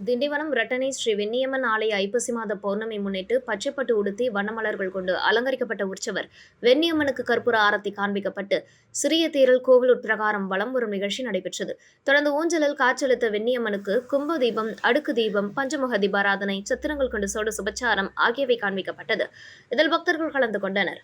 திண்டிவனம் ரட்டனை ஸ்ரீ வெண்ணியம்மன் ஆலய ஐப்பசி மாத பௌர்ணமி முன்னிட்டு பச்சைப்பட்டு உடுத்தி வண்ணமலர்கள் கொண்டு அலங்கரிக்கப்பட்ட உற்சவர் வெண்ணியம்மனுக்கு கற்பூர ஆரத்தி காண்பிக்கப்பட்டு சிறிய தேரில் கோவில் உட்பிரகாரம் வலம் வரும் நிகழ்ச்சி நடைபெற்றது. தொடர்ந்து ஊஞ்சலில் காட்சியளித்த வெண்ணியம்மனுக்கு கும்ப தீபம், அடுக்கு தீபம், பஞ்சமுக தீபாராதனை, சத்திரங்கள் கொண்டு சோட சுபச்சாரம் ஆகியவை காண்பிக்கப்பட்டது. இதில் பக்தர்கள் கலந்து கொண்டனர்.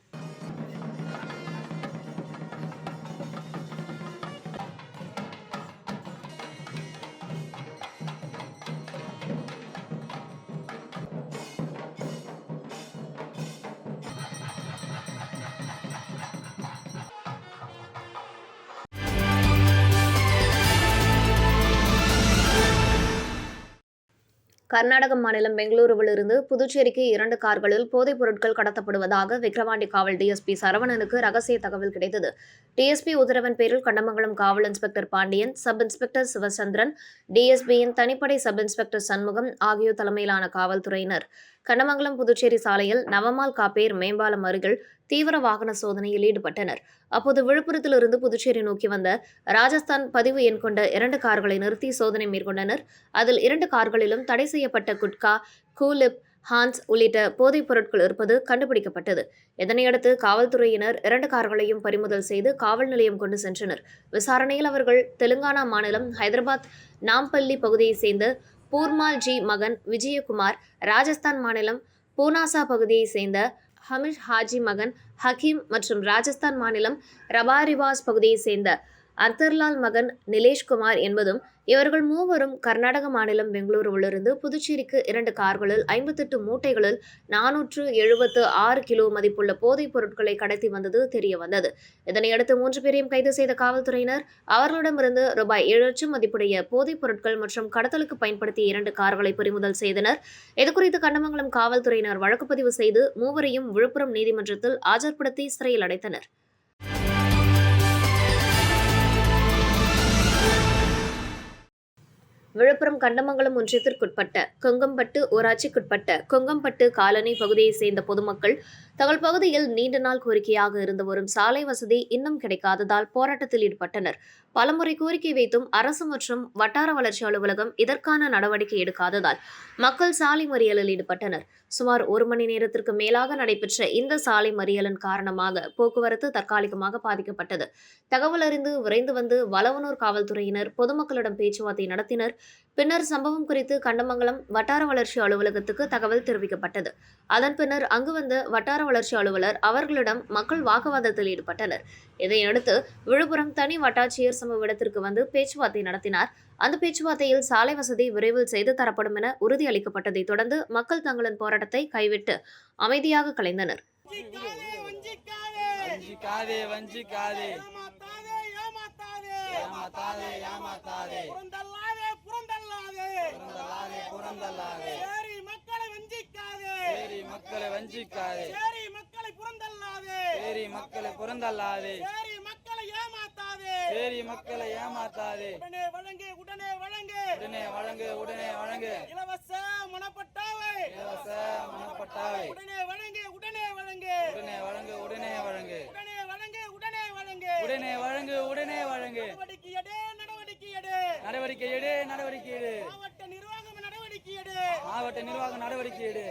கர்நாடக மாநிலம் பெங்களூருவிலிருந்து புதுச்சேரிக்கு 2 கார்களில் போதைப் பொருட்கள் கடத்தப்படுவதாக விக்கிரவாண்டி காவல் டிஎஸ்பி சரவணனுக்கு ரகசிய தகவல் கிடைத்தது. டிஎஸ்பி உத்தரவின் பேரில் கண்டமங்கலம் காவல் inspector Pandian, sub inspector Sivachandran, டிஎஸ்பியின் தனிப்படை சப் இன்ஸ்பெக்டர் சண்முகம் ஆகியோர் தலைமையிலான காவல்துறையினர் கண்டமங்கலம் புதுச்சேரி சாலையில் நவமால் காப்பேர் மேம்பாலம் அருகில் தீவிர வாகன சோதனையில் ஈடுபட்டனர். அப்போது விழுப்புரத்திலிருந்து புதுச்சேரி நோக்கி வந்த ராஜஸ்தான் பதிவு எண் கொண்ட 2 கார்களை நிறுத்தி சோதனை மேற்கொண்டனர். அதில் 2 கார்களிலும் தடை செய்யப்பட்ட குட்கா, கூலிப், ஹான்ஸ் உள்ளிட்ட போதைப் பொருட்கள் இருப்பது கண்டுபிடிக்கப்பட்டது. இதனையடுத்து காவல்துறையினர் 2 கார்களையும் பறிமுதல் செய்து காவல் நிலையம் கொண்டு சென்றனர். விசாரணையில் அவர்கள் தெலுங்கானா மாநிலம் ஹைதராபாத் நாம்பள்ளி பகுதியைச் சேர்ந்த பூர்மால் ஜி மகன் விஜயகுமார், ராஜஸ்தான் மாநிலம் பூனாசா பகுதியைச் சேர்ந்த ஹமிஷ் ஹாஜி மகன் ஹக்கீம் மற்றும் ராஜஸ்தான் மாநிலம் ரபாரிவாஸ் பகுதியைச் சேர்ந்த அந்தர்லால் மகன் நிலேஷ்குமார் என்பதும் இவர்கள் மூவரும் கர்நாடக மாநிலம் பெங்களூருவிலிருந்து புதுச்சேரிக்கு 2 கார்களில் 58 மூட்டைகளில் 476 கிலோ மதிப்புள்ள போதைப் பொருட்களை கடத்தி வந்தது தெரியவந்தது. இதனையடுத்து 3 பேரையும் கைது செய்த காவல்துறையினர் அவர்களிடமிருந்து ரூபாய் 7 லட்சம் மதிப்புடைய போதைப் பொருட்கள் மற்றும் கடத்தலுக்கு பயன்படுத்திய 2 கார்களை பறிமுதல் செய்தனர். இதுகுறித்து கண்டமங்கலம் காவல்துறையினர் வழக்கு பதிவு செய்து மூவரையும் விழுப்புரம் நீதிமன்றத்தில் ஆஜர்படுத்தி சிறையில் அடைத்தனர். விழுப்புரம் கண்டமங்கலம் ஒன்றியத்திற்குட்பட்ட கொங்கம்பட்டு ஊராட்சிக்குட்பட்ட கொங்கம்பட்டு காலனி பகுதியைச் சேர்ந்த பொதுமக்கள் தங்கள் பகுதியில் நீண்ட நாள் கோரிக்கையாக இருந்து வரும் சாலை வசதி இன்னும் கிடைக்காததால் போராட்டத்தில் ஈடுபட்டனர். பலமுறை கோரிக்கை வைத்தும் அரசு மற்றும் வட்டார வளர்ச்சி அலுவலகம் இதற்கான நடவடிக்கை எடுக்காததால் மக்கள் சாலை மறியலில் ஈடுபட்டனர். சுமார் 1 மணி நேரத்திற்கு மேலாக நடைபெற்ற இந்த சாலை மறியலின் காரணமாக போக்குவரத்து தற்காலிகமாக பாதிக்கப்பட்டது. தகவல் அறிந்து விரைந்து வந்து வளவனூர் காவல்துறையினர் பொதுமக்களிடம் பேச்சுவார்த்தை நடத்தினர். பின்னர் சம்பவம் குறித்து கண்டமங்கலம் வட்டார வளர்ச்சி அலுவலகத்துக்கு தகவல் தெரிவிக்கப்பட்டது. அதன் பின்னர் அங்கு வந்த வட்டார வளர்ச்சி அலுவலர் அவர்களிடம் மக்கள் வாக்குவாதத்தில் ஈடுபட்டனர். இதையடுத்து விழுப்புரம் தனி வட்டாட்சியர் சம்பவ இடத்திற்கு வந்து பேச்சுவார்த்தை நடத்தினார். அந்த பேச்சுவார்த்தையில் சாலை வசதி விரைவில் செய்து தரப்படும் என உறுதியளிக்கப்பட்டதை தொடர்ந்து மக்கள் தங்களின் போராட்டத்தை கைவிட்டு அமைதியாக கலைந்தனர். மக்களை ஏமாத்தாதே. உடனே வழங்கு. இலவச மனப்பட்டாவை உடனே வழங்கு. நடவடிக்கை எடு. மாவட்ட நிர்வாகம் நடவடிக்கை எடு.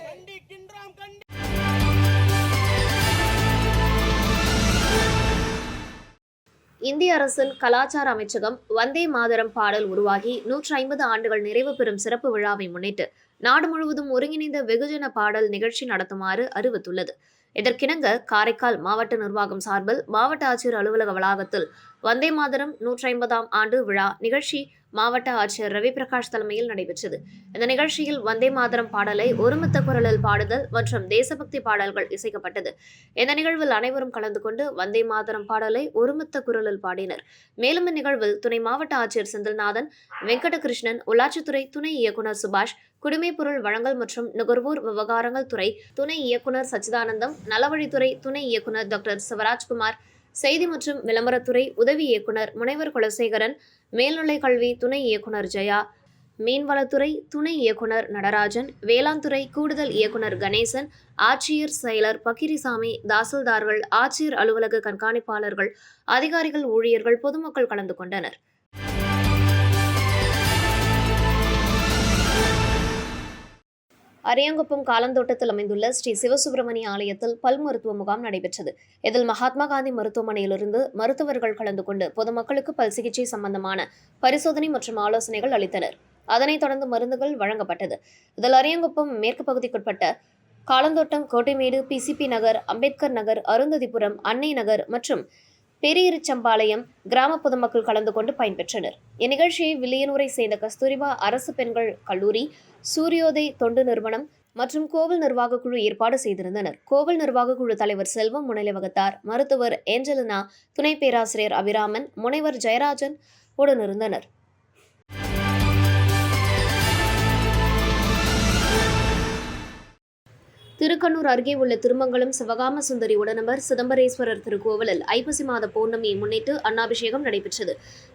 இந்திய அரசின் கலாச்சார அமைச்சகம் வந்தே மாதரம் பாடல் உருவாகி 150 ஆண்டுகள் நிறைவு பெறும் சிறப்பு விழாவை முன்னிட்டு நாடு முழுவதும் ஒருங்கிணைந்த வெகுஜன பாடல் நிகழ்ச்சி நடத்துமாறு அறிவித்துள்ளது. இதற்கிணங்க காரைக்கால் மாவட்ட நிர்வாகம் சார்பில் மாவட்ட ஆட்சியர் அலுவலக வளாகத்தில் வந்தே மாதரம் 150ஆம் ஆண்டு விழா நிகழ்ச்சி மாவட்ட ஆட்சியர் ரவி பிரகாஷ் தலைமையில் நடைபெற்றது. இந்த நிகழ்ச்சியில் வந்தே மாதரம் பாடலை ஒருமித்த குரலில் பாடுதல் மற்றும் தேசபக்தி பாடல்கள் இசைக்கப்பட்டது. இந்த நிகழ்வில் அனைவரும் கலந்து கொண்டு வந்தே மாதரம் பாடலை ஒருமித்த குரலில் பாடினர். மேலும் இந்நிகழ்வில் துணை மாவட்ட ஆட்சியர் செந்தில்நாதன், வெங்கடகிருஷ்ணன், உள்ளாட்சித்துறை துணை இயக்குநர் சுபாஷ், குடிமைப்பொருள் வழங்கல் மற்றும் நுகர்வோர் விவகாரங்கள் துறை துணை இயக்குநர் சச்சிதானந்தம், நலவழித்துறை துணை இயக்குநர் டாக்டர் சிவராஜ்குமார், செய்தி மற்றும் விளம்பரத்துறை உதவி இயக்குநர் முனைவர் குலசேகரன், மேல்நிலைக் கல்வி துணை இயக்குநர் ஜெயா, மீன்வளத்துறை துணை இயக்குநர் நடராஜன், வேளாண்துறை கூடுதல் இயக்குநர் கணேசன், ஆட்சியர் செயலர் பக்கிரிசாமி, தாசில்தார்கள், ஆட்சியர் அலுவலக கண்காணிப்பாளர்கள், அதிகாரிகள், ஊழியர்கள், பொதுமக்கள் கலந்து கொண்டனர். அரியாங்குப்பம் காலந்தோட்டத்தில் அமைந்துள்ள ஸ்ரீ சிவசுப்பிரமணிய ஆலயத்தில் பல் மருத்துவ முகாம் நடைபெற்றது. இதில் மகாத்மா காந்தி மருத்துவமனையிலிருந்து மருத்துவர்கள் கலந்து கொண்டு பொதுமக்களுக்கு பல் சிகிச்சை சம்பந்தமான பரிசோதனை மற்றும் ஆலோசனைகள் அளித்தனர். அதனைத் தொடர்ந்து மருந்துகள் வழங்கப்பட்டது. இதில் அரியாங்குப்பம் மேற்கு பகுதிக்குட்பட்ட காலந்தோட்டம், கோட்டைமேடு, பிசிபி நகர், அம்பேத்கர் நகர், அருந்ததிபுரம், அன்னை நகர் மற்றும் பெரியரிச்சம்பாளையம் கிராம பொதுமக்கள் கலந்து கொண்டு பயன்பெற்றனர். இந்நிகழ்ச்சியை வில்லியனூரை சேர்ந்த கஸ்தூரிபா அரசு பெண்கள் கல்லூரி, சூரியோதய் தொண்டு நிறுவனம் மற்றும் கோவில் நிர்வாக குழு ஏற்பாடு செய்திருந்தனர். கோவில் நிர்வாக குழு தலைவர் செல்வம் முன்னிலை வகித்தார். மருத்துவர் ஏஞ்சலினா, துணை பேராசிரியர் அபிராமன், முனைவர் ஜெயராஜன் உடனிருந்தனர். திருக்கண்ணூர் அருகே உள்ள திருமங்கலம் சிவகாம சுந்தரி உடனமர் சிதம்பரேஸ்வரர் திருக்கோவிலில் ஐப்பசி மாத பௌர்ணமியை முன்னிட்டு அன்னாபிஷேகம் நடைபெற்றது.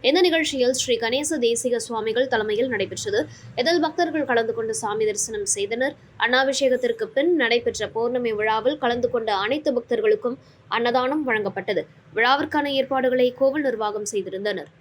இந்த நிகழ்ச்சியில் ஸ்ரீ கணேச தேசிக சுவாமிகள் தலைமையில் நடைபெற்றது. இதில் பக்தர்கள் கலந்து கொண்டு சாமி தரிசனம் செய்தனர். அன்னாபிஷேகத்திற்கு பின் நடைபெற்ற பௌர்ணமி விழாவில் கலந்து கொண்ட அனைத்து பக்தர்களுக்கும் அன்னதானம் வழங்கப்பட்டது. விழாவிற்கான ஏற்பாடுகளை கோவில் நிர்வாகம் செய்திருந்தனர்.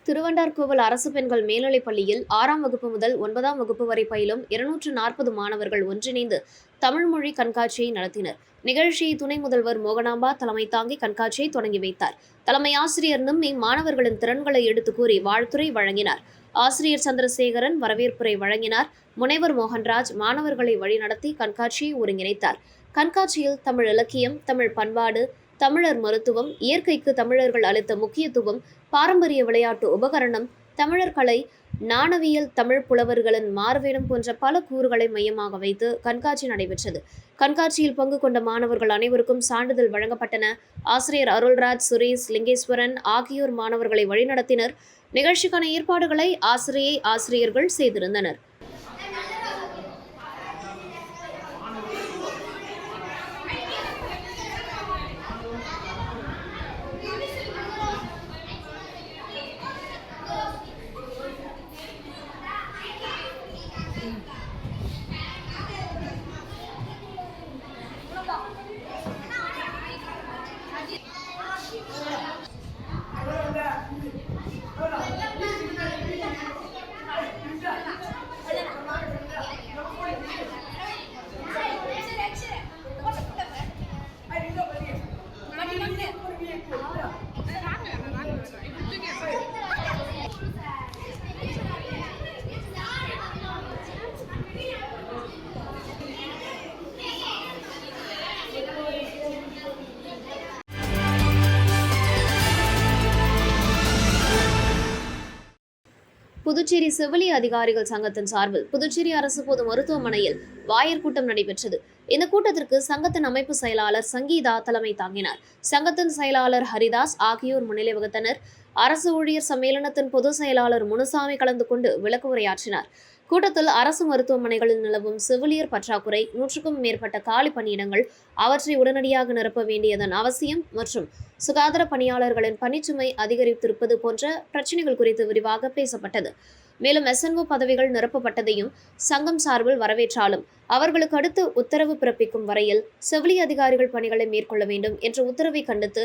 திருவண்டார்கோவில் அரசு பெண்கள் மேல்நிலைப் பள்ளியில் 6ஆம் வகுப்பு முதல் 9ஆம் வகுப்பு வரை பயிலும் 240 மாணவர்கள் ஒன்றிணைந்து தமிழ் மொழி கண்காட்சியை நடத்தினர். நிகழ்ச்சியை துணை முதல்வர் மோகனாம்பா தலைமை தாங்கி கண்காட்சியை தொடங்கி வைத்தார். தலைமை ஆசிரியர் நிம்மி மாணவர்களின் திறன்களை எடுத்துக் கூறி வாழ்த்துரை வழங்கினார். ஆசிரியர் சந்திரசேகரன் வரவேற்புரை வழங்கினார். முனைவர் மோகன்ராஜ் மாணவர்களை வழிநடத்தி கண்காட்சியை ஒருங்கிணைத்தார். கண்காட்சியில் தமிழ் இலக்கியம், தமிழ் பண்பாடு, தமிழர் மருத்துவம், இயற்கைக்கு தமிழர்கள் அளித்த முக்கியத்துவம், பாரம்பரிய விளையாட்டு உபகரணம், தமிழர் கலை, நாணவியல், தமிழ் புலவர்களின் மார்வேடம் போன்ற பல கூறுகளை மையமாக வைத்து கண்காட்சி நடைபெற்றது. கண்காட்சியில் பங்கு கொண்ட மாணவர்கள் அனைவருக்கும் சான்றிதழ் வழங்கப்பட்டன. ஆசிரியர் அருள்ராஜ், சுரேஷ், லிங்கேஸ்வரன் ஆகியோர் மாணவர்களை வழிநடத்தினர். நிகழ்ச்சிக்கான ஏற்பாடுகளை ஆசிரியர்கள் செய்திருந்தனர். புதுச்சேரி செவிலிய அதிகாரிகள் சங்கத்தின் சார்பில் புதுச்சேரி அரசு பொது மருத்துவமனையில் வாயர் கூட்டம் நடைபெற்றது. இந்த கூட்டத்திற்கு சங்கத்தின் அமைப்பு செயலாளர் சங்கீதா தலைமை தாங்கினார். சங்கத்தின் செயலாளர் ஹரிதாஸ் ஆகியோர் முன்னிலை வகித்தனர். அரசு ஊழியர் சம்மேளனத்தின் பொதுச் செயலாளர் முனுசாமி கலந்து கொண்டு விளக்க உரையாற்றினார். கூட்டத்தில் அரசு மருத்துவமனைகளில் நிலவும் செவிலியர் பற்றாக்குறை, 100க்கும் மேற்பட்ட காலி பணியிடங்கள், அவற்றை உடனடியாக நிரப்ப வேண்டியதன் அவசியம் மற்றும் சுகாதார பணியாளர்களின் பணிச்சுமை அதிகரித்திருப்பது போன்ற பிரச்சினைகள் குறித்து விரிவாக பேசப்பட்டது. மேலும் SNO பதவிகள் நிரப்பப்பட்டதையும் சங்கம் சார்பில் வரவேற்றாலும் அவர்களுக்கு அடுத்து உத்தரவு பிறப்பிக்கும் வரையில் செவிலிய அதிகாரிகள் பணிகளை மேற்கொள்ள வேண்டும் என்ற உத்தரவை கண்டித்து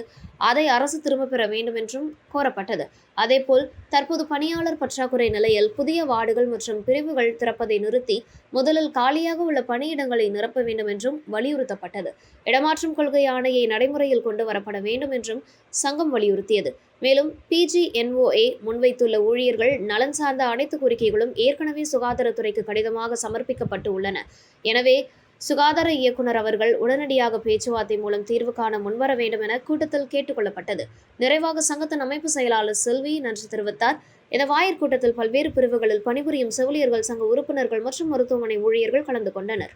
அதை அரசு திரும்பப் பெற வேண்டும் என்றும் கோரப்பட்டது. அதேபோல் தற்போது பணியாளர் பற்றாக்குறை நிலையில் புதிய வார்டுகள் மற்றும் பிரிவுகள் திறப்பதை நிறுத்தி முதலில் காலியாக உள்ள பணியிடங்களை நிரப்ப வேண்டும் என்றும் வலியுறுத்தப்பட்டது. இடமாற்றம் கொள்கை ஆணையை நடைமுறையில் கொண்டு வரப்பட வேண்டும் என்றும் சங்கம் வலியுறுத்தியது. மேலும் PGNOA முன்வைத்துள்ள ஊழியர்கள் நலன் சார்ந்த அனைத்து கோரிக்கைகளும் ஏற்கனவே சுகாதாரத்துறைக்கு கடிதமாக சமர்ப்பிக்கப்பட்டு உள்ளன. எனவே சுகாதார இயக்குநர் அவர்கள் உடனடியாக பேச்சுவார்த்தை மூலம் தீர்வு காண முன்வர வேண்டும் என கூட்டத்தில் கேட்டுக் கொள்ளப்பட்டது. நிறைவாக சங்கத்தின் அமைப்பு செயலாளர் செல்வி நன்றி தெரிவித்தார். இந்த வாயர் கூட்டத்தில் பல்வேறு பிரிவுகளில் பணிபுரியும் செவிலியர்கள் சங்க உறுப்பினர்கள் மற்றும் மருத்துவமனை ஊழியர்கள் கலந்து கொண்டனர்.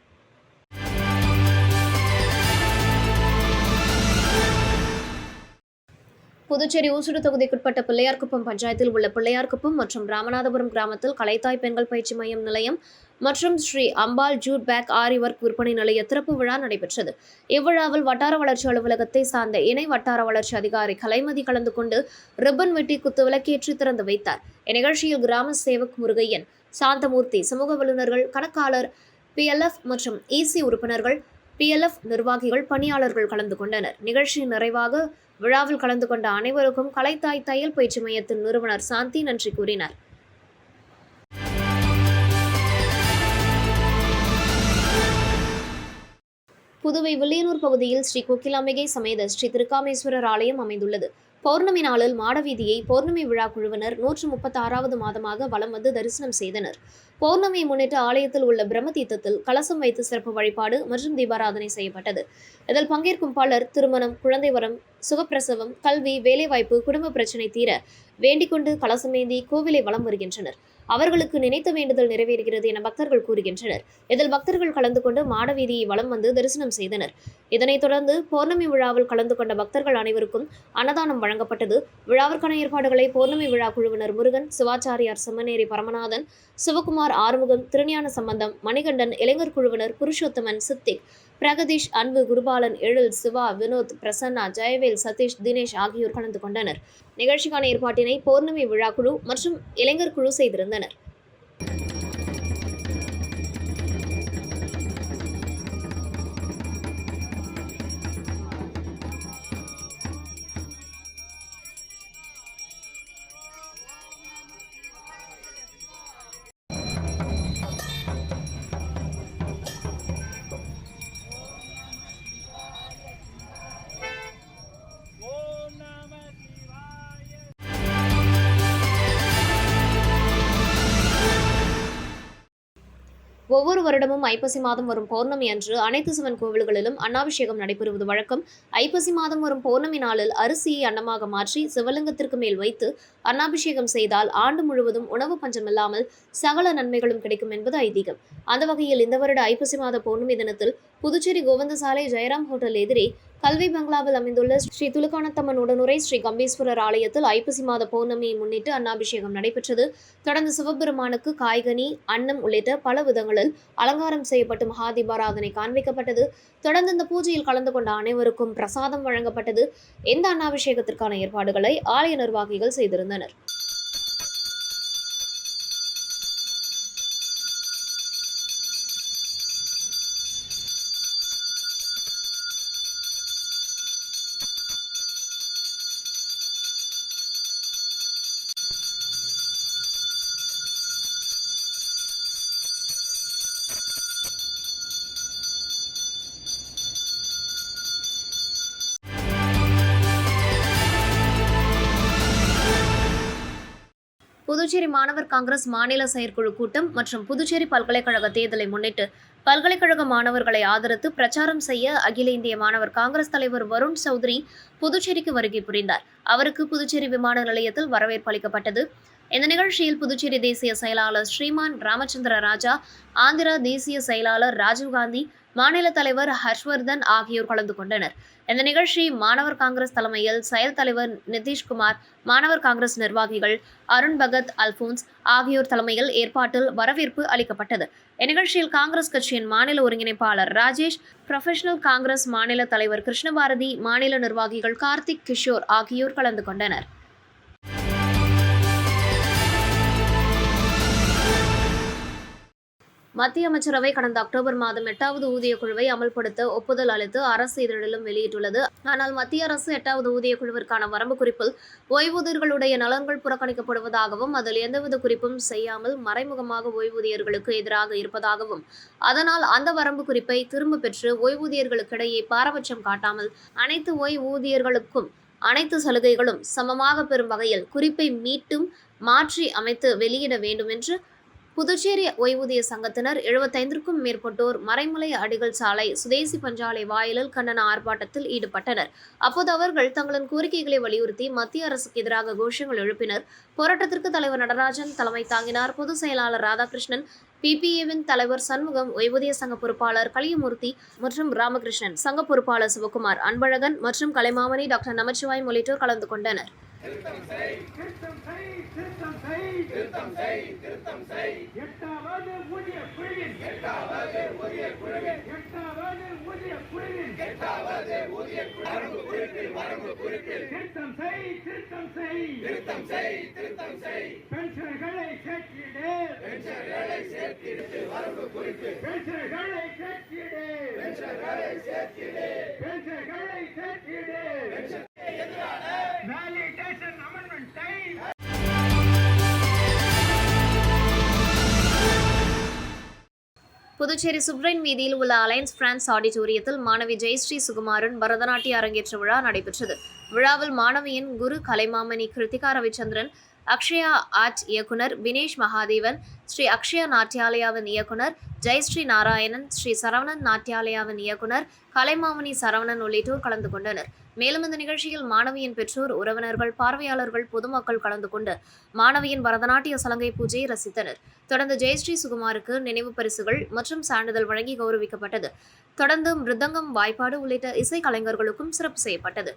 புதுச்சேரி ஊசுடு தொகுதிக்குட்பட்ட பிள்ளையார்குப்பம் பஞ்சாயத்தில் உள்ள பிள்ளையார்குப்பம் மற்றும் ராமநாதபுரம் கிராமத்தில் கலைத்தாய் பெண்கள் பயிற்சி மையம் நிலையம் மற்றும் ஸ்ரீ அம்பாள் ஜூட் பேக் ஆரி ஒர்க் விற்பனை நிலைய திறப்பு விழா நடைபெற்றது. இவ்விழாவில் வட்டார வளர்ச்சி அலுவலகத்தை சார்ந்த இணை வட்டார வளர்ச்சி அதிகாரி கலைமதி கலந்து கொண்டு ரிப்பன் வெட்டி குத்து விளக்கேற்றி திறந்து வைத்தார். இந்நிகழ்ச்சியில் கிராம சேவக் முருகையன், சாந்தமூர்த்தி, சமூக வல்லுநர்கள், கணக்காளர், PLF மற்றும் EC உறுப்பினர்கள், PLF நிர்வாகிகள், பணியாளர்கள் கலந்து கொண்டனர். நிகழ்ச்சியின் நிறைவாக விழாவில் கலந்து கொண்ட அனைவருக்கும் கலைத்தாய் தையல் பயிற்சி மையத்தின் நிறுவனர் சாந்தி நன்றி கூறினார். புதுவை வில்லியனூர் பகுதியில் ஸ்ரீ கோகிலாம்பிகை சமேத ஸ்ரீ திருக்காமேஸ்வரர் ஆலயம் அமைந்துள்ளது. பௌர்ணமி நாளில் மாடவீதியை பௌர்ணமி விழா குழுவினர் 136வது மாதமாக வலம் வந்து தரிசனம் செய்தனர். பௌர்ணமியை முன்னிட்டு ஆலயத்தில் உள்ள பிரம்ம தீர்த்தத்தில் கலசம் வைத்து சிறப்பு வழிபாடு மற்றும் தீபாராதனை செய்யப்பட்டது. இதில் பங்கேற்கும் பலர் திருமணம், குழந்தை வரம், சுகப்பிரசவம், கல்வி, வேலைவாய்ப்பு, குடும்ப பிரச்சினை தீர வேண்டிக்கொண்டு கலசமேந்தி கோவிலை வலம் வருகின்றனர். அவர்களுக்கு நினைத்த வேண்டுதல் நிறைவேறுகிறது என பக்தர்கள் கூறுகின்றனர். இதில் பக்தர்கள் கலந்து கொண்டு மாடவீதியை வலம் வந்து தரிசனம் செய்தனர். இதனைத் தொடர்ந்து பௌர்ணமி விழாவில் கலந்து கொண்ட பக்தர்கள் அனைவருக்கும் அன்னதானம் வழங்கப்பட்டது. விழாவிற்கான ஏற்பாடுகளை பௌர்ணமி விழா குழுவினர் முருகன், சிவாச்சாரியார் செம்மனேரி பரமநாதன், சிவகுமார், ஆறுமுகம், திருஞான சம்பந்தம், மணிகண்டன், இளைஞர் குழுவினர் புருஷோத்தமன், சித்திக், பிரகதீஷ், அன்பு, குருபாலன், எழில், சிவா, வினோத், பிரசன்னா, ஜெயவேல், சதீஷ், தினேஷ் ஆகியோர் கலந்து கொண்டனர். நிகழ்ச்சிக்கான ஏற்பாட்டினை பௌர்ணமி விழா குழு மற்றும் இளைஞர் குழு செய்திருந்தனர். ஒவ்வொரு வருடமும் ஐப்பசி மாதம் வரும் பௌர்ணமி அன்று அனைத்து சிவன் கோவில்களிலும் அன்னாபிஷேகம் நடைபெறுவது வழக்கம். ஐப்பசி மாதம் வரும் பௌர்ணமி நாளில் அரிசியை அன்னமாக மாற்றி சிவலிங்கத்திற்கு மேல் வைத்து அன்னாபிஷேகம் செய்தால் ஆண்டு முழுவதும் உணவு பஞ்சமில்லாமல் சகல நன்மைகளும் கிடைக்கும் என்பது ஐதீகம். அந்த வகையில் இந்த வருட ஐப்பசி மாத பௌர்ணமி தினத்தில் புதுச்சேரி கோவிந்தசாலை ஜெயராம் ஹோட்டல் எதிரே கல்வி பங்களாவில் அமைந்துள்ள ஸ்ரீ துலுக்கானத்தம்மன் உடனுரை ஸ்ரீ கம்பீஸ்வரர் ஆலயத்தில் ஐப்பசி மாத பௌர்ணமியை முன்னிட்டு அன்னாபிஷேகம் நடைபெற்றது. தொடர்ந்து சிவபெருமானுக்கு காய்கனி, அன்னம் உள்ளிட்ட பல விதங்களில் அலங்காரம் செய்யப்பட்டு மகாதீபாராதனை காண்பிக்கப்பட்டது. தொடர்ந்து இந்த பூஜையில் கலந்து கொண்ட அனைவருக்கும் பிரசாதம் வழங்கப்பட்டது. இந்த அன்னாபிஷேகத்திற்கான ஏற்பாடுகளை ஆலய நிர்வாகிகள் செய்திருந்தனர். புதுச்சேரி மாணவர் காங்கிரஸ் மாநில செயற்குழு கூட்டம் மற்றும் புதுச்சேரி பல்கலைக்கழக தேர்தலை முன்னிட்டு பல்கலைக்கழக மாணவர்களை ஆதரித்து பிரச்சாரம் செய்ய அகில இந்திய மாணவர் காங்கிரஸ் தலைவர் வருண் சௌத்ரி புதுச்சேரிக்கு வருகை புரிந்தார். அவருக்கு புதுச்சேரி விமான நிலையத்தில் வரவேற்பு அளிக்கப்பட்டது. இந்த நிகழ்ச்சியில் புதுச்சேரி தேசிய செயலாளர் ஸ்ரீமான் ராமச்சந்திர ராஜா, ஆந்திரா தேசிய செயலாளர் ராஜீவ்காந்தி, மாநில தலைவர் ஹர்ஷ்வர்தன் ஆகியோர் கலந்து கொண்டனர். இந்த நிகழ்ச்சி மாணவர் காங்கிரஸ் தலைமையில் செயல் தலைவர் நிதிஷ்குமார், மாணவர் காங்கிரஸ் நிர்வாகிகள் அருண் பகத், அல்போன்ஸ் ஆகியோர் தலைமையில் ஏற்பாட்டில் வரவேற்பு அளிக்கப்பட்டது. இந்நிகழ்ச்சியில் காங்கிரஸ் கட்சியின் மாநில ஒருங்கிணைப்பாளர் ராஜேஷ், புரொஃபஷனல் காங்கிரஸ் மாநில தலைவர் கிருஷ்ணபாரதி, மாநில நிர்வாகிகள் கார்த்திக், கிஷோர் ஆகியோர் கலந்து கொண்டனர். மத்திய அமைச்சரவை கடந்த அக்டோபர் மாதம் 8வது ஊதிய குழுவை அமல்படுத்த ஒப்புதல் அளித்து அரசு இதழிலும் வெளியிட்டுள்ளது. ஆனால் மத்திய அரசு 8வது ஊதிய குழுவிற்கான வரம்பு குறிப்பில் ஓய்வூதியர்களுடைய நலன்கள் புறக்கணிக்கப்படுவதாகவும் அதில் எந்தவித குறிப்பும் செய்யாமல் மறைமுகமாக ஓய்வூதியர்களுக்கு எதிராக இருப்பதாகவும் அதனால் அந்த வரம்பு குறிப்பை திரும்ப பெற்று ஓய்வூதியர்களுக்கிடையே பாரபட்சம் காட்டாமல் அனைத்து ஓய்வூதியர்களுக்கும் அனைத்து சலுகைகளும் சமமாக பெறும் வகையில் குறிப்பை மீட்டும் மாற்றி அமைத்து வெளியிட வேண்டும் என்று புதுச்சேரி ஓய்வூதிய சங்கத்தினர் 75க்கும் மேற்பட்டோர் மறைமலை அடிகள் சாலை சுதேசி பஞ்சாலை வாயிலில் கண்டன ஆர்ப்பாட்டத்தில் ஈடுபட்டனர். அப்போது அவர்கள் தங்களின் கோரிக்கைகளை வலியுறுத்தி மத்திய அரசுக்கு எதிராக கோஷங்கள் எழுப்பினர். போராட்டத்திற்கு தலைவர் நடராஜன் தலைமை தாங்கினார். பொதுச் செயலாளர் ராதாகிருஷ்ணன், PPAவின் தலைவர் சண்முகம், ஓய்வூதிய சங்க பொறுப்பாளர் கலியமூர்த்தி மற்றும் ராமகிருஷ்ணன், சங்க பொறுப்பாளர் சிவகுமார், அன்பழகன் மற்றும் கலைமாமணி டாக்டர் நமச்சிவாயம் உள்ளிட்டோர் கலந்து கொண்டனர். திருத்தம் செய் திருத்தம் செய் பென்ஷன்களை சேர்த்திடு வரம்பு குறித்து பென்ஷன்களை சேர்த்திடு வேலிடேஷன் அமெண்ட்மென்ட்டை புதுச்சேரி சுப்ரைன் வீதியில் உள்ள அலையன்ஸ் பிரான்ஸ் ஆடிட்டோரியத்தில் மாணவி ஜெயஸ்ரீ சுகுமாரன் பரதநாட்டிய அரங்கேற்ற விழா நடைபெற்றது. விழாவில் மாணவியின் குரு கலைமாமணி கிருத்திகா ரவிச்சந்திரன், அக்ஷயா ஆர்ட் இயக்குனர் வினேஷ் மகாதேவன், ஸ்ரீ அக்ஷயா நாட்டியாலயாவின் இயக்குனர் ஜெயஸ்ரீ நாராயணன், ஸ்ரீ சரவணன் நாட்டியாலயாவின் இயக்குனர் கலைமாமணி சரவணன் உள்ளிட்டோர் கலந்து கொண்டனர். மேலும் இந்த நிகழ்ச்சியில் மாணவியின் பெற்றோர், உறவினர்கள், பார்வையாளர்கள், பொதுமக்கள் கலந்து கொண்டு மாணவியின் பரதநாட்டிய சலங்கை பூஜையை ரசித்தனர். தொடர்ந்து ஜெயஸ்ரீ சுகுமாருக்கு நினைவு பரிசுகள் மற்றும் சான்றிதழ் வழங்கி கௌரவிக்கப்பட்டது. தொடர்ந்து மிருதங்கம், வாய்ப்பாடு உள்ளிட்ட இசை கலைஞர்களுக்கும் சிறப்பு செய்யப்பட்டது.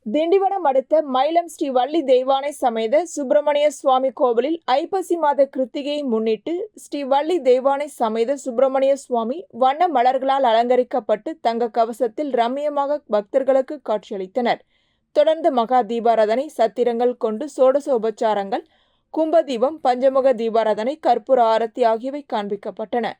திண்டிவனம் அடுத்த மயிலம் ஸ்ரீ வள்ளி தெய்வானை சமேத சுப்பிரமணிய சுவாமி கோவிலில் ஐப்பசி மாத கிருத்திகையை முன்னிட்டு ஸ்ரீ வள்ளி தெய்வானை சமேத சுப்பிரமணிய சுவாமி வண்ண மலர்களால் அலங்கரிக்கப்பட்டு தங்க கவசத்தில் ரம்மியமாக பக்தர்களுக்கு காட்சியளித்தனர். தொடர்ந்து மகா தீபாராதனை, சத்திரங்கள் கொண்டு சோடச உபச்சாரங்கள், கும்பதீபம், பஞ்சமுக தீபாராதனை, கற்பூர ஆரத்தி ஆகியவை காண்பிக்கப்பட்டன.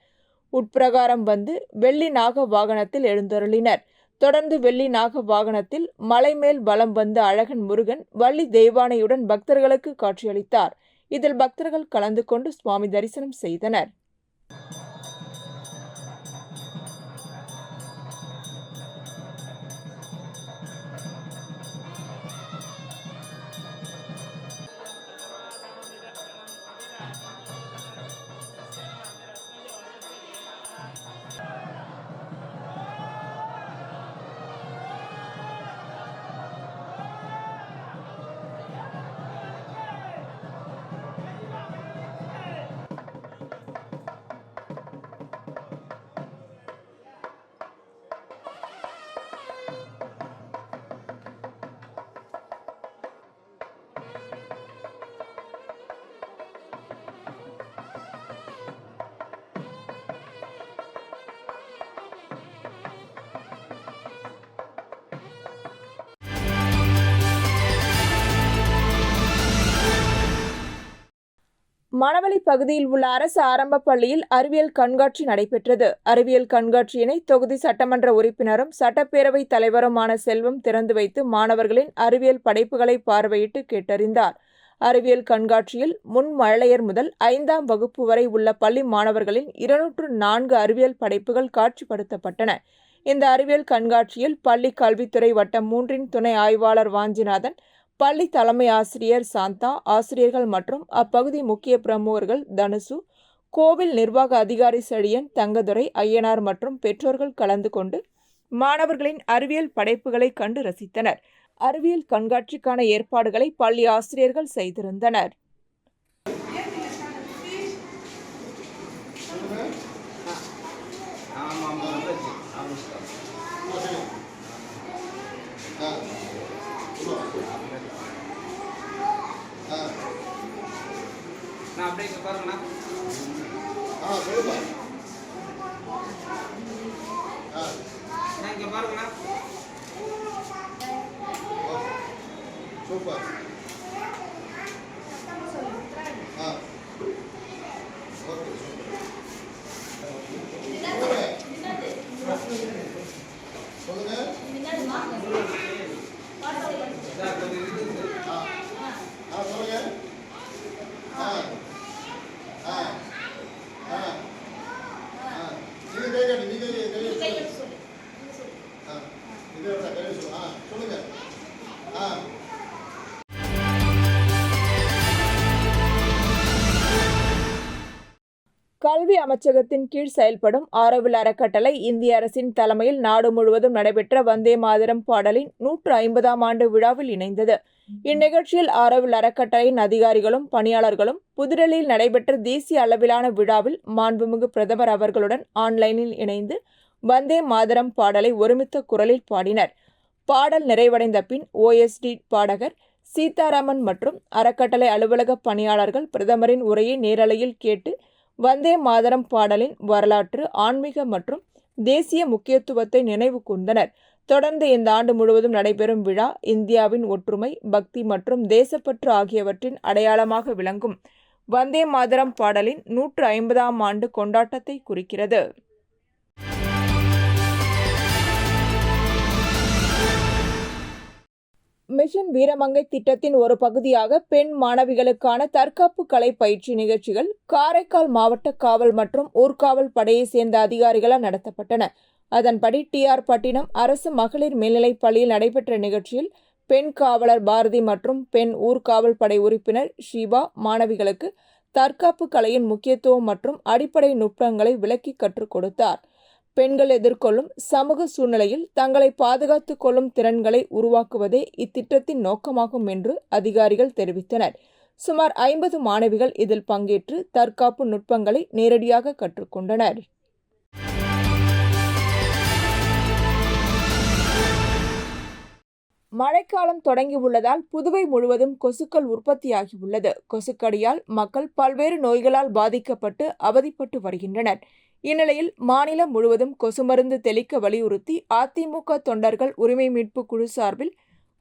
உட்பிரகாரம் வந்து வெள்ளி நாக வாகனத்தில் எழுந்தருளினர். தொடர்ந்து வெள்ளி நாக வாகனத்தில் மலைமேல் வலம் வந்த அழகன் முருகன் வள்ளி தெய்வானையுடன் பக்தர்களுக்கு காட்சியளித்தார். இதில் பக்தர்கள் கலந்து கொண்டு சுவாமி தரிசனம் செய்தனர். மணவெளி பகுதியில் உள்ள அரசு ஆரம்ப பள்ளியில் அறிவியல் கண்காட்சி நடைபெற்றது. அறிவியல் கண்காட்சியினை தொகுதி சட்டமன்ற உறுப்பினரும் சட்டப்பேரவை தலைவருமான செல்வம் திறந்து வைத்து மாணவர்களின் அறிவியல் படைப்புகளை பார்வையிட்டு கேட்டறிந்தார். அறிவியல் கண்காட்சியில் முன் மழலையர் முதல் 5ஆம் வகுப்பு வரை உள்ள பள்ளி மாணவர்களின் 204 அறிவியல் படைப்புகள் காட்சிப்படுத்தப்பட்டன. இந்த அறிவியல் கண்காட்சியில் பள்ளி கல்வித்துறை வட்டம் 3 துணை ஆய்வாளர் வாஞ்சிநாதன், பள்ளி தலைமை ஆசிரியர் சாந்தா, ஆசிரியர்கள் மற்றும் அப்பகுதி முக்கிய பிரமுகர்கள் தனுசு, கோவில் நிர்வாக அதிகாரி செழியன், தங்கதுரை, ஐயனார் மற்றும் பெற்றோர்கள் கலந்து கொண்டு மாணவர்களின் அறிவியல் படைப்புகளை கண்டு ரசித்தனர். அறிவியல் கண்காட்சிக்கான ஏற்பாடுகளை பள்ளி ஆசிரியர்கள் செய்திருந்தனர். நான் அப்படியே இங்க பாருங்கண்ணா. இங்க பாருங்கண்ணா. சூப்பர். ஓகே சொல்லுங்க. சொல்லுங்க. சொல்லுங்க. கல்வி அமைச்சகத்தின் கீழ் செயல்படும் ஆரோவில் அறக்கட்டளை இந்திய அரசின் தலைமையில் நாடு முழுவதும் நடைபெற்ற வந்தே மாதரம் பாடலின் 150ஆம் ஆண்டு விழாவில் இணைந்தது. இந்நிகழ்ச்சியில் ஆரோவில் அறக்கட்டளையின் அதிகாரிகளும் பணியாளர்களும் புதுடெல்லியில் நடைபெற்ற தேசிய அளவிலான விழாவில் மாண்புமிகு பிரதமர் அவர்களுடன் ஆன்லைனில் இணைந்து வந்தே மாதரம் பாடலை ஒருமித்த குரலில் பாடினர். பாடல் நிறைவடைந்த பின் OSD பாடகர் சீதாராமன் மற்றும் அறக்கட்டளை அலுவலக பணியாளர்கள் பிரதமரின் உரையை நேரலையில் கேட்டு வந்தே மாதரம் பாடலின் வரலாற்று, ஆன்மீக மற்றும் தேசிய முக்கியத்துவத்தை நினைவு கூர்ந்தனர். தொடர்ந்து இந்த ஆண்டு முழுவதும் நடைபெறும் விழா இந்தியாவின் ஒற்றுமை, பக்தி மற்றும் தேசப்பற்று ஆகியவற்றின் அடையாளமாக விளங்கும் வந்தே மாதரம் பாடலின் 150ஆம் ஆண்டு கொண்டாட்டத்தை குறிக்கிறது. மிஷன் வீரமங்கை திட்டத்தின் ஒரு பகுதியாக பெண் மாணவிகளுக்கான தற்காப்பு கலை பயிற்சி நிகழ்ச்சிகள் காரைக்கால் மாவட்ட காவல் மற்றும் ஊர்காவல் படையை சேர்ந்த அதிகாரிகளால் நடத்தப்பட்டன. அதன்படி TR பட்டினம் அரசு மகளிர் மேல்நிலைப் பள்ளியில் நடைபெற்ற நிகழ்ச்சியில் பெண் காவலர் பாரதி மற்றும் பெண் ஊர்காவல் படை உறுப்பினர் ஷீபா மாணவிகளுக்கு தற்காப்பு கலையின் முக்கியத்துவம் மற்றும் அடிப்படை நுட்பங்களை விளக்கி கற்றுக் கொடுத்தார். பெண்கள் எதிர்கொள்ளும் சமூக சூழ்நிலையில் தங்களை பாதுகாத்துக் கொள்ளும் திறன்களை உருவாக்குவதே இத்திட்டத்தின் நோக்கமாகும் என்று அதிகாரிகள் தெரிவித்தனர். சுமார் 50 மாணவிகள் இதில் பங்கேற்று தற்காப்பு நுட்பங்களை நேரடியாக கற்றுக்கொண்டனர். மழைக்காலம் தொடங்கியுள்ளதால் புதுவை முழுவதும் கொசுக்கள் உற்பத்தியாகியுள்ளது. கொசுக்கடியால் மக்கள் பல்வேறு நோய்களால் பாதிக்கப்பட்டு அவதிப்பட்டு வருகின்றனர். இந்நிலையில் மாநிலம் முழுவதும் கொசு மருந்து தெளிக்க வலியுறுத்தி அதிமுக தொண்டர்கள் உரிமை மீட்பு குழு சார்பில்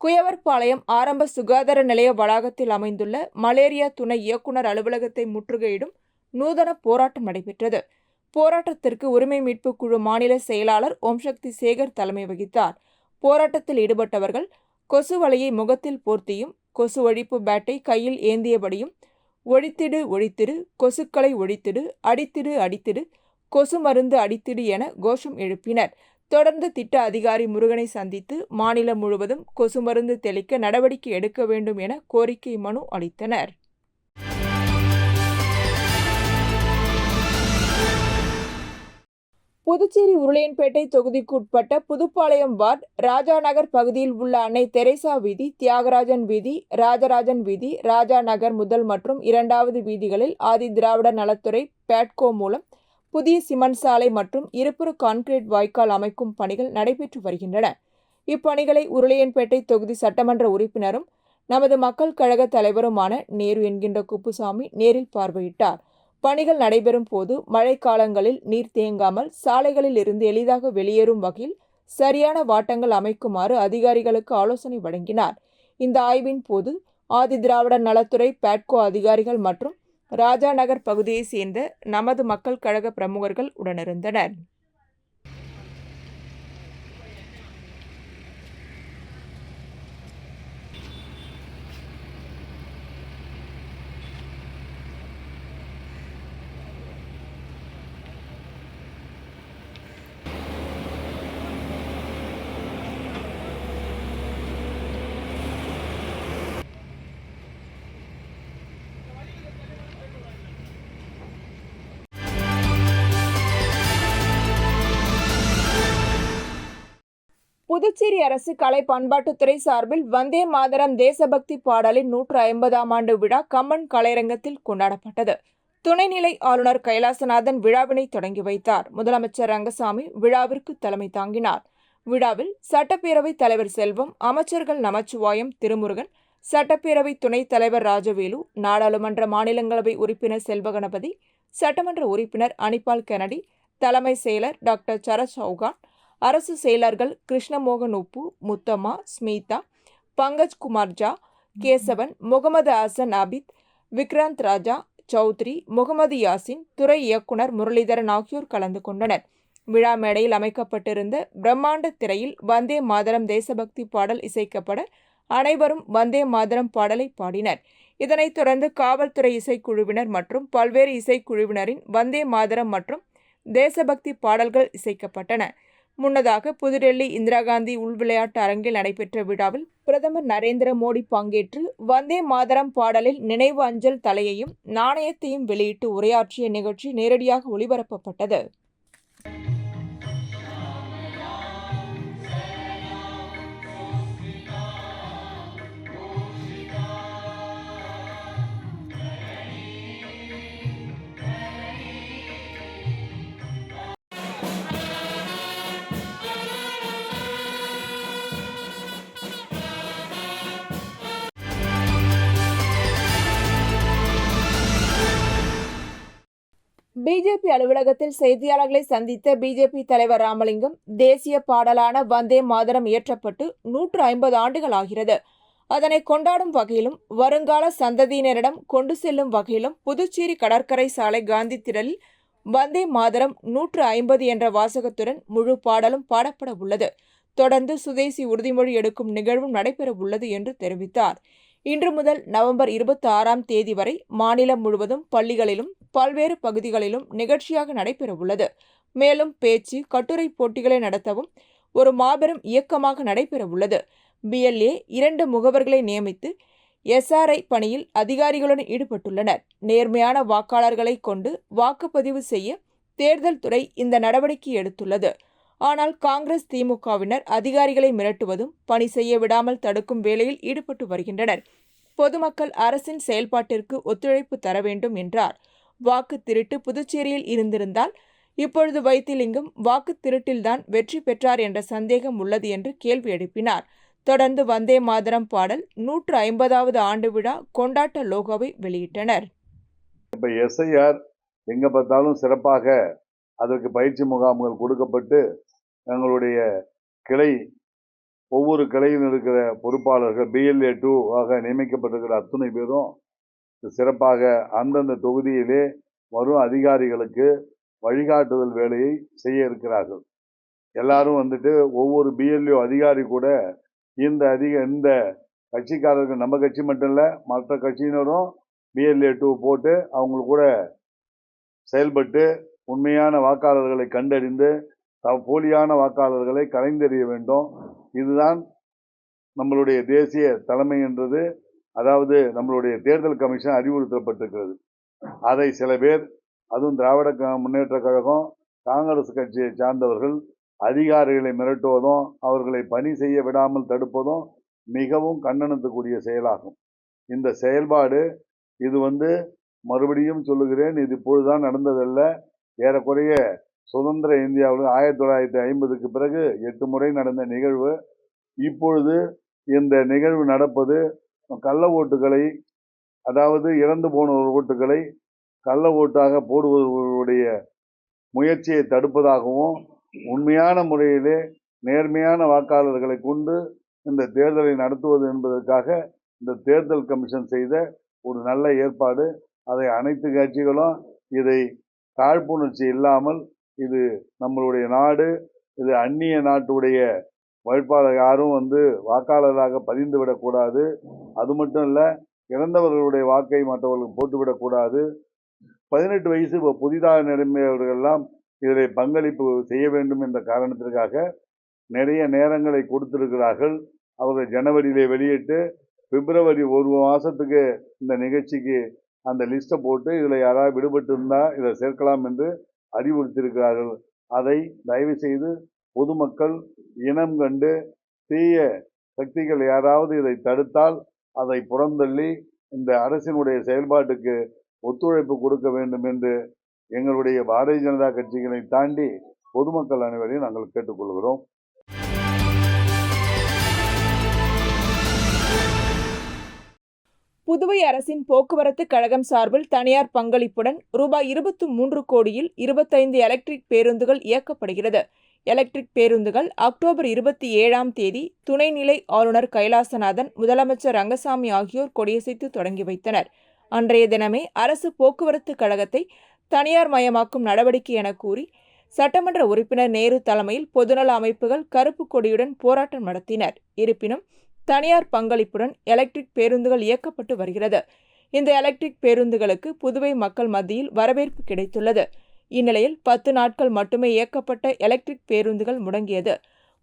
குயவர்பாளையம் ஆரம்ப சுகாதார நிலைய வளாகத்தில் அமைந்துள்ள மலேரியா துணை இயக்குநர் அலுவலகத்தை முற்றுகையிடும் நூதன போராட்டம் நடைபெற்றது. போராட்டத்திற்கு உரிமை மீட்பு குழு மாநில செயலாளர் ஓம்சக்தி சேகர் தலைமை வகித்தார். போராட்டத்தில் ஈடுபட்டவர்கள் கொசு வலையை முகத்தில் போர்த்தியும் கொசு ஒழிப்பு பேட்டை கையில் ஏந்தியபடியும் ஒழித்திடு ஒழித்திடு, கொசுக்களை ஒழித்திடு, அடித்திடு அடித்திடு, கொசு மருந்து அடித்திடு என கோஷம் எழுப்பினர். தொடர்ந்து திட்ட அதிகாரி முருகனை சந்தித்து மாநிலம் முழுவதும் கொசு மருந்து தெளிக்க நடவடிக்கை எடுக்க வேண்டும் என கோரிக்கை மனு அளித்தனர். புதுச்சேரி உருளையன்பேட்டை தொகுதிக்குட்பட்ட புதுப்பாளையம் வார்டு ராஜா நகர் பகுதியில் உள்ள அன்னை தெரேசா வீதி, தியாகராஜன் வீதி, ராஜராஜன் வீதி, ராஜா நகர் முதல் மற்றும் 2வது வீதிகளில் ஆதி திராவிடர் நலத்துறை பேட்கோ மூலம் புதிய சிமெண்ட் சாலை மற்றும் இருபுற கான்கிரீட் வாய்க்கால் அமைக்கும் பணிகள் நடைபெற்று வருகின்றன. இப்பணிகளை உருளையன்பேட்டை தொகுதி சட்டமன்ற உறுப்பினரும் நமது மக்கள் கழக தலைவருமான நேரு என்கின்ற குப்புசாமி நேரில் பார்வையிட்டார். பணிகள் நடைபெறும் போது மழைக்காலங்களில் நீர் தேங்காமல் சாலைகளில் இருந்து எளிதாக வெளியேறும் வகையில் சரியான வாட்டங்கள் அமைக்குமாறு அதிகாரிகளுக்கு ஆலோசனை வழங்கினார். இந்த ஆய்வின் போது ஆதி திராவிடர் நலத்துறை பேட்கோ அதிகாரிகள் மற்றும் ராஜா நகர் பகுதியை சேர்ந்த நமது மக்கள் கழக பிரமுகர்கள் உடனிருந்தனர். புதுச்சேரி அரசு கலை பண்பாட்டுத்துறை சார்பில் வந்தே மாதரம் தேசபக்தி பாடலின் 150ஆம் ஆண்டு விழா கம்பன் கலையரங்கத்தில் கொண்டாடப்பட்டது. துணைநிலை ஆளுநர் கைலாசநாதன் விழாவினை தொடங்கி வைத்தார். முதலமைச்சர் ரங்கசாமி விழாவிற்கு தலைமை தாங்கினார். விழாவில் சட்டப்பேரவைத் தலைவர் செல்வம், அமைச்சர்கள் நமச்சிவாயம், திருமுருகன், சட்டப்பேரவை துணைத் தலைவர் ராஜவேலு, நாடாளுமன்ற மாநிலங்களவை உறுப்பினர் செல்வகணபதி, சட்டமன்ற உறுப்பினர் அனிபால் கெனடி, தலைமை செயலர் டாக்டர் சரத் சௌகான், அரசு செயலர்கள் கிருஷ்ணமோகன் உப்பு, முத்தம்மா, ஸ்மிதா, பங்கஜ் குமார் ஜா, கேசவன், முகமது ஹசன் ஆபித், விக்ராந்த் ராஜா சௌத்ரி, முகமது யாசின், துறை இயக்குனர் முரளிதரன் ஆகியோர் கலந்து கொண்டனர். விழா மேடையில் அமைக்கப்பட்டிருந்த பிரம்மாண்ட திரையில் வந்தே மாதரம் தேசபக்தி பாடல் இசைக்கப்பட அனைவரும் வந்தே மாதரம் பாடலை பாடினர். இதனைத் தொடர்ந்து காவல்துறை இசைக்குழுவினர் மற்றும் பல்வேறு இசைக்குழுவினரின் வந்தே மாதரம் மற்றும் தேசபக்தி பாடல்கள் இசைக்கப்பட்டன. முன்னதாக புதுடெல்லி இந்திரா காந்தி உள்விளையாட்டு அரங்கில் நடைபெற்ற விழாவில் பிரதமர் நரேந்திர மோடி பங்கேற்று வந்தே மாதரம் பாடலில் நினைவு அஞ்சல் தலையையும் நாணயத்தையும் வெளியிட்டு உரையாற்றிய நிகழ்ச்சி நேரடியாக ஒளிபரப்பப்பட்டது. பிஜேபி அலுவலகத்தில் செய்தியாளர்களை சந்தித்த பிஜேபி தலைவர் ராமலிங்கம், தேசிய பாடலான வந்தே மாதரம் இயற்றப்பட்டு 150 ஆண்டுகள் ஆகிறது. அதனை கொண்டாடும் வகையிலும் வருங்கால சந்ததியினரிடம் கொண்டு செல்லும் வகையிலும் புதுச்சேரி கடற்கரை சாலை காந்தி திடலில் வந்தே மாதரம் 150 என்ற வாசகத்துடன் முழு பாடலும் பாடப்பட உள்ளது. தொடர்ந்து சுதேசி உறுதிமொழி எடுக்கும் நிகழ்வும் நடைபெற உள்ளது என்று தெரிவித்தார். இன்று முதல் நவம்பர் 26ஆம் தேதி வரை மாநிலம் முழுவதும் பள்ளிகளிலும் பல்வேறு பகுதிகளிலும் நிகழ்ச்சியாக நடைபெறவுள்ளது. மேலும் பேச்சு, கட்டுரை போட்டிகளை நடத்தவும் ஒரு மாபெரும் இயக்கமாக நடைபெறவுள்ளது. BLA 2 முகவர்களை நியமித்து SRI பணியில் அதிகாரிகளுடன் ஈடுபட்டுள்ளனர். நேர்மையான வாக்காளர்களை கொண்டு வாக்குப்பதிவு செய்ய தேர்தல் துறை இந்த நடவடிக்கை எடுத்துள்ளது. ஆனால் காங்கிரஸ், திமுகவினர் அதிகாரிகளை மிரட்டுவதும் பணி செய்ய விடாமல் தடுக்கும் வேலையில் ஈடுபட்டு வருகின்றனர். பொதுமக்கள் அரசின் செயல்பாட்டிற்கு ஒத்துழைப்பு தர வேண்டும் என்றார். வாக்கு திருட்டு புதுச்சேரியில் இருந்திருந்தால் இப்பொழுது வைத்திலிங்கம் வாக்கு திருட்டில்தான் வெற்றி பெற்றார் என்ற சந்தேகம் உள்ளது என்று கேள்வி எழுப்பினார். தொடர்ந்து வந்தே மாதரம் பாடல் 150வது ஆண்டு விழா கொண்டாட்ட லோகோவை வெளியிட்டனர். இப்போ SIR எங்கே பார்த்தாலும் சிறப்பாக அதற்கு பயிற்சி முகாம்கள் கொடுக்கப்பட்டு எங்களுடைய கிளை ஒவ்வொரு கிளையில் இருக்கிற பொறுப்பாளர்கள் BLA 2 ஆக நியமிக்கப்பட்டிருக்கிற அத்துணை பேரும் சிறப்பாக அந்தந்த தொகுதியிலே வரும் அதிகாரிகளுக்கு வழிகாட்டுதல் வேலையை செய்ய இருக்கிறார்கள். எல்லாரும் வந்துட்டு ஒவ்வொரு BLO அதிகாரி கூட இந்த கட்சிக்காரர்கள், நம்ம கட்சி மட்டும் இல்லை மற்ற கட்சியினரும் BLA 2 போட்டு அவங்களுக்கு கூட செயல்பட்டு உண்மையான வாக்காளர்களை கண்டறிந்து போலியான வாக்காளர்களை கலைந்தெறிய வேண்டும். இதுதான் நம்மளுடைய தேசிய தலைமை என்றது, அதாவது நம்மளுடைய தேர்தல் கமிஷன் அறிவுறுத்தப்பட்டிருக்கிறது. அதை சில பேர், அதுவும் திராவிட முன்னேற்ற கழகம், காங்கிரஸ் கட்சியை சார்ந்தவர்கள் அதிகாரிகளை மிரட்டுவதும் அவர்களை பணி செய்ய விடாமல் தடுப்பதும் மிகவும் கண்டனத்துக்குரிய செயலாகும். இந்த செயல்பாடு இது மறுபடியும் சொல்லுகிறேன், இது இப்பொழுதுதான் நடந்ததல்ல. ஏறக்குறைய சுதந்திர இந்தியாவில் 1950க்கு பிறகு 8 முறை நடந்த நிகழ்வு. இப்பொழுது இந்த நிகழ்வு நடப்பது கள்ள ஓட்டுகளை, அதாவது இறந்து போன ஓட்டுகளை கள்ள ஓட்டாக போடுவதற்குடைய முயற்சியை தடுப்பதாகவும், உண்மையான முறையிலே நேர்மையான வாக்காளர்களை கொண்டு இந்த தேர்தலை நடத்துவது என்பதற்காக இந்த தேர்தல் கமிஷன் செய்த ஒரு நல்ல ஏற்பாடு. அதை அனைத்து கட்சிகளும் இதை காழ்ப்புணர்ச்சி இல்லாமல், இது நம்மளுடைய நாடு, இது அந்நிய நாட்டுடைய வேட்பாளர் யாரும் வாக்காளராக பதிந்து விடக்கூடாது. அது மட்டும் இல்லை, இறந்தவர்களுடைய வாக்கை மற்றவர்களுக்கு போட்டுவிடக்கூடாது. 18 வயசு புதிதாக நிரம்பியவர்களெல்லாம் இதில் பங்களிப்பு செய்ய வேண்டும் என்ற காரணத்திற்காக நிறைய நேரங்களை கொடுத்திருக்கிறார்கள். அவர்கள் ஜனவரியிலே வெளியிட்டு பிப்ரவரி 1 மாதத்துக்கு இந்த நிகழ்ச்சிக்கு அந்த லிஸ்ட்டை போட்டு இதில் யாராவது விடுபட்டு இருந்தால் இதை சேர்க்கலாம் என்று அறிவுறுத்தியிருக்கிறார்கள். அதை தயவு செய்து பொதுமக்கள் இனம் கண்டு தீய சக்திகள் யாராவது இதை தடுத்தால் அதை புறந்தள்ளி இந்த அரசினுடைய செயல்பாட்டுக்கு ஒத்துழைப்பு கொடுக்க வேண்டும் என்று எங்களுடைய பாரதிய ஜனதா கட்சிகளை தாண்டி பொதுமக்கள் அனைவரையும் நாங்கள் கேட்டுக்கொள்கிறோம். புதுவை அரசின் போக்குவரத்து கழகம் சார்பில் தனியார் பங்களிப்புடன் ரூபாய் 23 கோடியில் 25 எலக்ட்ரிக் பேருந்துகள் இயக்கப்படுகிறது. எலக்ட்ரிக் பேருந்துகள் அக்டோபர் 27ஆம் தேதி துணைநிலை ஆளுநர் கைலாசநாதன், முதலமைச்சர் ரங்கசாமி ஆகியோர் கொடியசைத்து தொடங்கி வைத்தனர். அன்றைய தினமே அரசு போக்குவரத்து கழகத்தை தனியார் மயமாக்கும் நடவடிக்கை என கூறி சட்டமன்ற உறுப்பினர் நேரு தலைமையில் பொதுநல அமைப்புகள் கருப்பு கொடியுடன் போராட்டம் நடத்தினர். இருப்பினும் தனியார் பங்களிப்புடன் எலக்ட்ரிக் பேருந்துகள் இயக்கப்பட்டு வருகிறது. இந்த எலக்ட்ரிக் பேருந்துகளுக்கு புதுவை மக்கள் மத்தியில் வரவேற்பு கிடைத்துள்ளது. இந்நிலையில் 10 நாட்கள் மட்டுமே இயக்கப்பட்ட எலக்ட்ரிக் பேருந்துகள் முடங்கியது.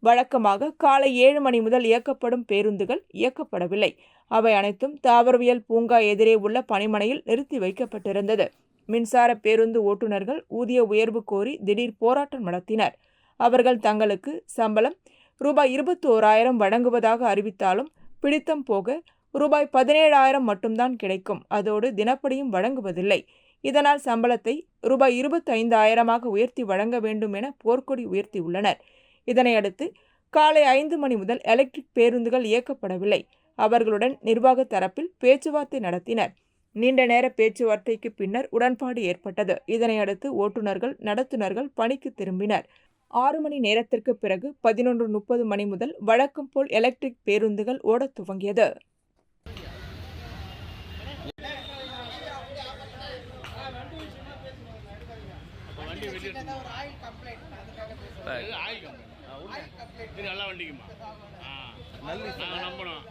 வழக்கமாக காலை 7 மணி முதல் இயக்கப்படும் பேருந்துகள் இயக்கப்படவில்லை. அவை அனைத்தும் தாவரவியல் பூங்கா எதிரே உள்ள பணிமனையில் நிறுத்தி வைக்கப்பட்டிருந்தது. மின்சார பேருந்து ஓட்டுநர்கள் ஊதிய உயர்வு கோரி திடீர் போராட்டம் நடத்தினர். அவர்கள் தங்களுக்கு சம்பளம் ரூபாய் 21,000 வழங்குவதாக அறிவித்தாலும் பிடித்தம் போக ரூபாய் 17,000 மட்டும்தான் கிடைக்கும். அதோடு தினப்படியும் வழங்குவதில்லை. இதனால் சம்பளத்தை ரூபாய் 25,000 உயர்த்தி வழங்க வேண்டும் என போர்க்கொடி உயர்த்தியுள்ளனர். இதனையடுத்து காலை 5 மணி முதல் எலக்ட்ரிக் பேருந்துகள் இயக்கப்படவில்லை. அவர்களுடன் நிர்வாக தரப்பில் பேச்சுவார்த்தை நடத்தினர். நீண்ட நேர பேச்சுவார்த்தைக்கு பின்னர் உடன்பாடு ஏற்பட்டது. இதனையடுத்து ஓட்டுநர்கள் நடத்துனர்கள் பணிக்கு திரும்பினர். 6 மணி நேரத்திற்கு பிறகு 11:30 மணி முதல் வழக்கம் போல் எலக்ட்ரிக் பேருந்துகள் ஓடத் துவங்கியது. நல்ல வண்டிக்குமா நம்பணும்.